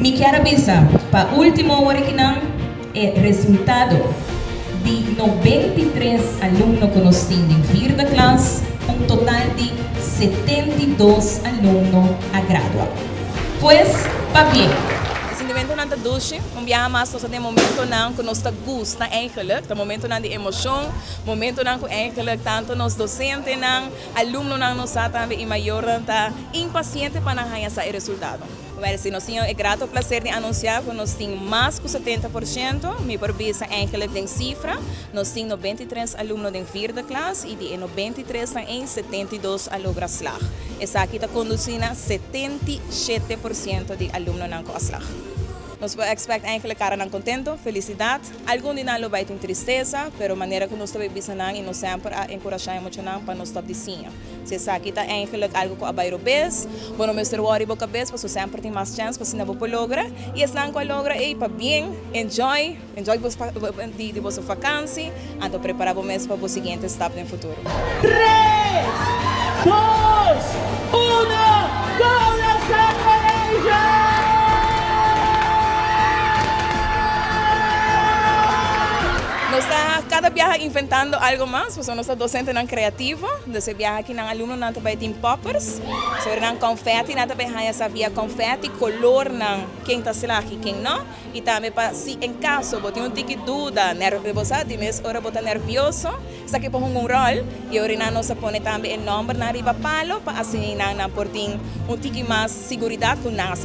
Mi quero avisar, para última hora que não, é resultado de 93 alunos que nós temos em vida classe, total de 72 alunos a graduar. Pues, para bem. Het sentimento na dulce, viaja mais nós tem momento não que nós está gosta eigenlijk, o momento na de emoção, momento na que eigenlijk tanto nós docente não, aluno não nós também e maior tá impaciente para ganhar esse resultado. Mas se nós temos é grato prazer de anunciar que nós temos mais que 70%, me provisa eigenlijk em cifra, nós temos 93 alunos em vierde classe e de 93 em 72 alunos slag. Essa aqui está conduzindo 77% de alunos não com slag. Nós expect eigenlijk cara não contento, felicidade. Algum dia não vai ter tristeza, pero maneira que nós estamos vivendo e nós sempre encorajamos para nós estar de sim. Se essa aqui está eigenlijk algo que abaixo bes, bom nós estamos worry boca bes, porque sempre tem mais chance para se não vou logra. E esse não vai logra é para bem, enjoy de vossa vacância, então preparar o mês para o seguinte step no futuro. 3, 2, 1, go Nation! Nós estamos cada viagem inventando algo mais, porque nós somos docentes não criativo, desse viagem aqui não aluno não também tem poppers, sobre não confete, não também há essa via confete, color não quem está se lá e quem não, e também para se em caso você tem tique dúvida, nervoso, de mês hora você nervioso, isso aqui põe rol e orina nós põe também o nome na riba palo para assim não por ter tique mais segurança com nós.